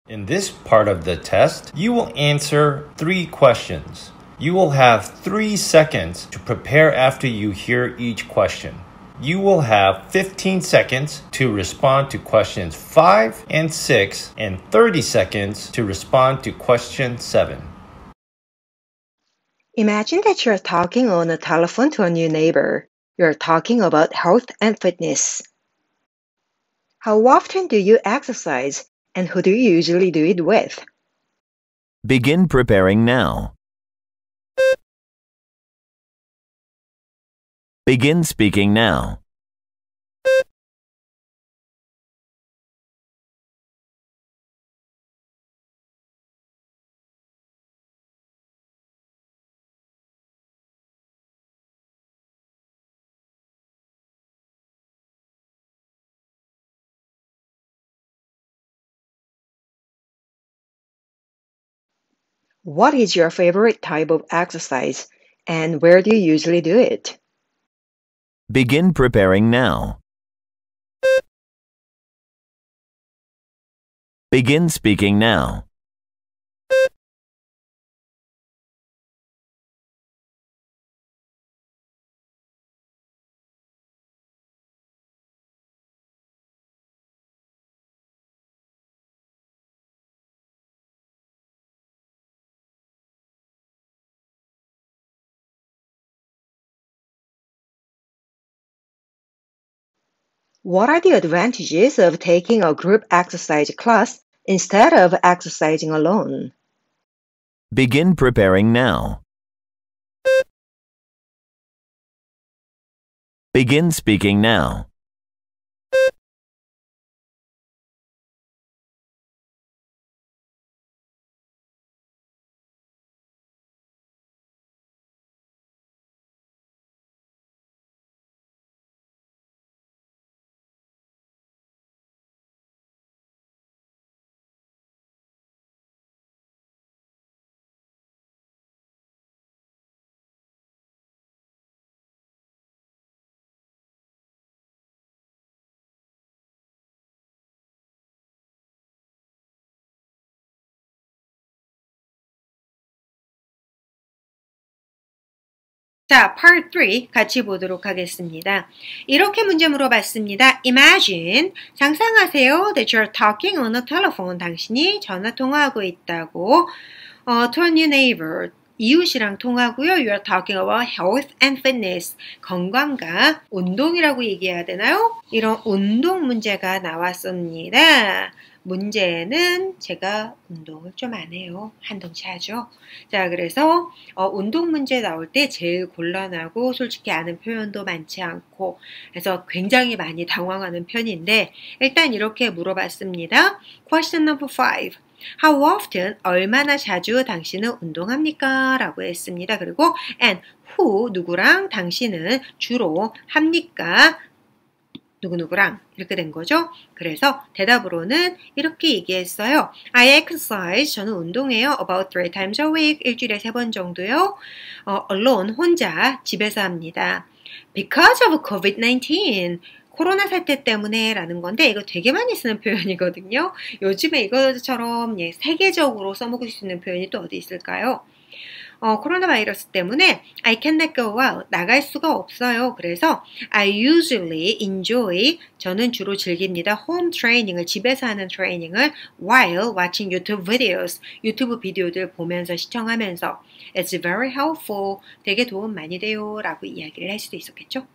In this part of the test, you will answer 3 questions. You will have 3 seconds to prepare after you hear each question. You will have 15 seconds to respond to questions 5 and 6 and 30 seconds to respond to question 7. Imagine that you're talking on a telephone to a new neighbor. You're talking about health and fitness. How often do you exercise, and who do you usually do it with? Begin preparing now. Begin speaking now. What is your favorite type of exercise, and where do you usually do it? Begin preparing now. Begin speaking now. What are the advantages of taking a group exercise class instead of exercising alone? Begin preparing now. Begin speaking now. 자, part 3 같이 보도록 하겠습니다. 이렇게 문제 물어봤습니다. Imagine, 상상하세요 that you're talking on a telephone. 당신이 전화 통화하고 있다고. To a new neighbor. 이웃이랑 통하고요. You're talking about health and fitness. 건강과 운동이라고 얘기해야 되나요? 이런 운동 문제가 나왔습니다. 문제는 제가 운동을 좀 안 해요. 한동치 하죠. 자, 그래서 운동 문제 나올 때 제일 곤란하고 솔직히 아는 표현도 많지 않고 그래서 굉장히 많이 당황하는 편인데 일단 이렇게 물어봤습니다. Question number 5. How often, 얼마나 자주 당신은 운동합니까? 라고 했습니다. 그리고 and who, 누구랑 당신은 주로 합니까? 누구누구랑 이렇게 된 거죠. 그래서 대답으로는 이렇게 얘기했어요. I exercise, 저는 운동해요. About 3 times a week, 일주일에 3번 정도요. alone, 혼자 집에서 합니다. Because of COVID-19, 코로나 사태 때문에 라는 건데 이거 되게 많이 쓰는 표현이거든요. 요즘에 이것처럼 세계적으로 써먹을 수 있는 표현이 또 어디 있을까요? 코로나 바이러스 때문에 I cannot go out, 나갈 수가 없어요. 그래서 I usually enjoy, 저는 주로 즐깁니다. home training을, 집에서 하는 트레이닝을 while watching YouTube videos, 유튜브 비디오들 보면서 시청하면서 It's very helpful, 되게 도움 많이 돼요 라고 이야기를 할 수도 있었겠죠.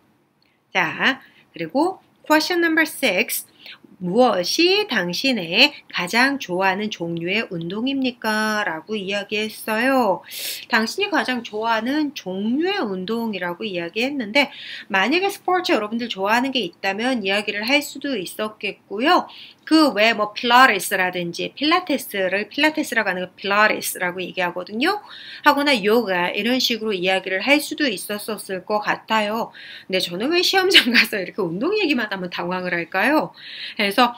자, 그리고 question number 6. 무엇이 당신의 가장 좋아하는 종류의 운동입니까? 라고 이야기했어요. 당신이 가장 좋아하는 종류의 운동이라고 이야기했는데 만약에 스포츠 여러분들 좋아하는 게 있다면 이야기를 할 수도 있었겠고요. 그 외에 뭐 필라테스라든지 필라테스라고 하는 거 필라테스라고 얘기하거든요. 하거나 요가 이런 식으로 이야기를 할 수도 있었을 것 같아요. 근데 저는 왜 시험장 가서 이렇게 운동 얘기만 하면 당황을 할까요? 그래서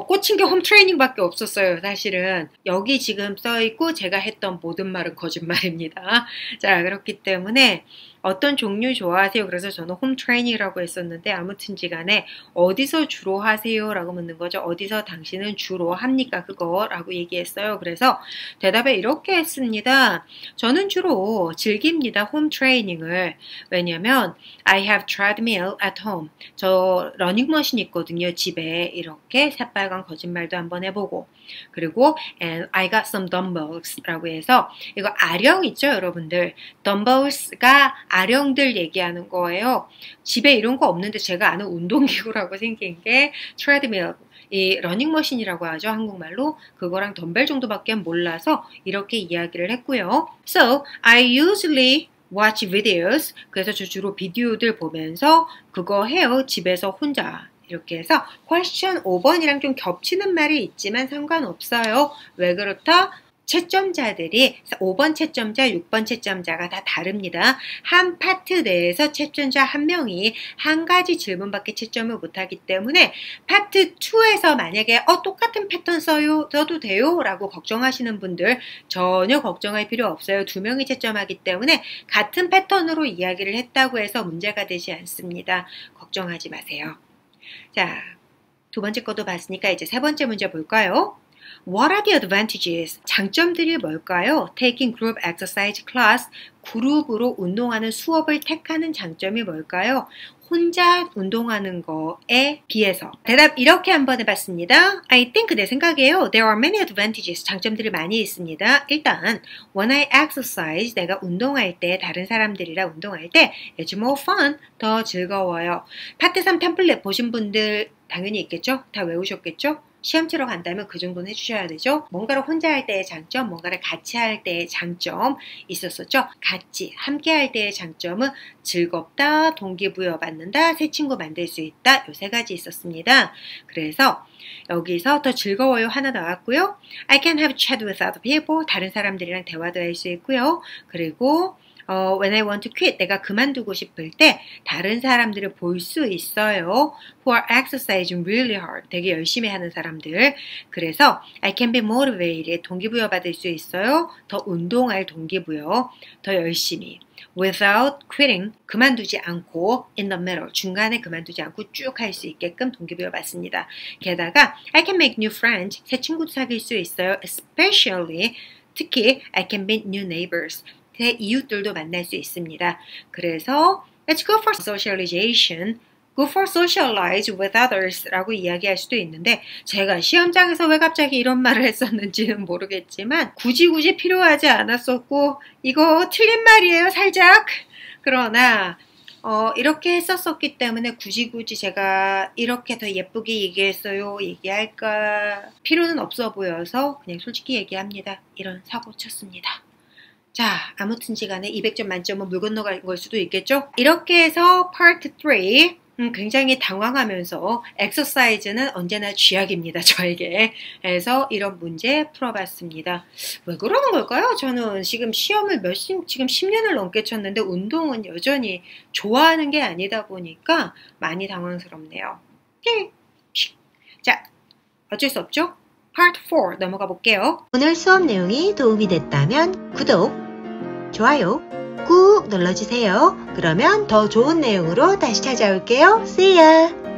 꽂힌 게 홈트레이닝밖에 없었어요. 사실은 여기 지금 써있고 제가 했던 모든 말은 거짓말입니다. 자, 그렇기 때문에 어떤 종류 좋아하세요? 그래서 저는 홈 트레이닝이라고 했었는데 아무튼지간에 어디서 주로 하세요? 라고 묻는 거죠. 어디서 당신은 주로 합니까? 그거 라고 얘기했어요. 그래서 대답에 이렇게 했습니다. 저는 주로 즐깁니다. 홈 트레이닝을. 왜냐면 I have treadmill at home. 저 러닝머신 있거든요. 집에 이렇게 새빨간 거짓말도 한번 해보고 그리고 and I got some dumbbells 라고 해서 이거 아령 있죠 여러분들. dumbbells가 아령들 얘기하는 거예요. 집에 이런 거 없는데 제가 아는 운동기구라고 생긴 게 treadmill 이 러닝머신이라고 하죠. 한국말로. 그거랑 덤벨 정도밖에 몰라서 이렇게 이야기를 했고요. So I usually watch videos. 그래서 저 주로 비디오들 보면서 그거 해요. 집에서 혼자. 이렇게 해서 question 5번이랑 좀 겹치는 말이 있지만 상관없어요. 왜 그렇다? 채점자들이 5번 채점자, 6번 채점자가 다 다릅니다. 한 파트 내에서 채점자 한 명이 한 가지 질문밖에 채점을 못하기 때문에 파트 2에서 만약에 똑같은 패턴 써도 돼요? 라고 걱정하시는 분들 전혀 걱정할 필요 없어요. 2명이 채점하기 때문에 같은 패턴으로 이야기를 했다고 해서 문제가 되지 않습니다. 걱정하지 마세요. 자, 두 번째 것도 봤으니까 이제 세 번째 문제 볼까요? What are the advantages? 장점들이 뭘까요? Taking group exercise class, 그룹으로 운동하는 수업을 택하는 장점이 뭘까요? 혼자 운동하는 거에 비해서. 대답 이렇게 한번 해봤습니다. I think 내 생각에요. There are many advantages. 장점들이 많이 있습니다. 일단 when I exercise, 내가 운동할 때 다른 사람들이랑 운동할 때 it's more fun. 더 즐거워요. 파트 3 템플릿 보신 분들 당연히 있겠죠? 다 외우셨겠죠? 시험 치러 간다면 그 정도는 해주셔야 되죠. 뭔가를 혼자 할 때의 장점, 뭔가를 같이 할 때의 장점 있었었죠. 같이 함께 할 때의 장점은 즐겁다, 동기부여 받는다, 새 친구 만들 수 있다. 요 세 가지 있었습니다. 그래서 여기서 더 즐거워요 하나 나왔고요. I can have chat with other people. 다른 사람들이랑 대화도 할 수 있고요. 그리고 when I want to quit, 내가 그만두고 싶을 때 다른 사람들을 볼 수 있어요. Who are exercising really hard, 되게 열심히 하는 사람들. 그래서 I can be motivated, 동기부여 받을 수 있어요. 더 운동할 동기부여, 더 열심히. Without quitting, 그만두지 않고 in the middle, 중간에 그만두지 않고 쭉 할 수 있게끔 동기부여 받습니다. 게다가 I can make new friends, 새 친구도 사귈 수 있어요. Especially, 특히 I can meet new neighbors, 새 이웃들도 만날 수 있습니다. 그래서 Let's go for socialization. Go for socialize with others 라고 이야기할 수도 있는데 제가 시험장에서 왜 갑자기 이런 말을 했었는지는 모르겠지만 굳이 필요하지 않았었고 이거 틀린 말이에요 살짝. 그러나 이렇게 했었기 때문에 굳이 제가 이렇게 더 예쁘게 얘기했어요 얘기할까 필요는 없어 보여서 그냥 솔직히 얘기합니다. 이런 사고 쳤습니다. 자, 아무튼지간에 200점 만점은 물 건너간 걸 수도 있겠죠? 이렇게 해서 파트 3 굉장히 당황하면서 엑서사이즈는 언제나 쥐약입니다. 저에게. 그래서 이런 문제 풀어봤습니다. 왜 그러는 걸까요? 저는 지금 시험을 지금 10년을 넘게 쳤는데 운동은 여전히 좋아하는 게 아니다 보니까 많이 당황스럽네요. 자, 어쩔 수 없죠? 파트 4 넘어가 볼게요. 오늘 수업 내용이 도움이 됐다면 구독, 좋아요 꾹 눌러주세요. 그러면 더 좋은 내용으로 다시 찾아올게요. See ya!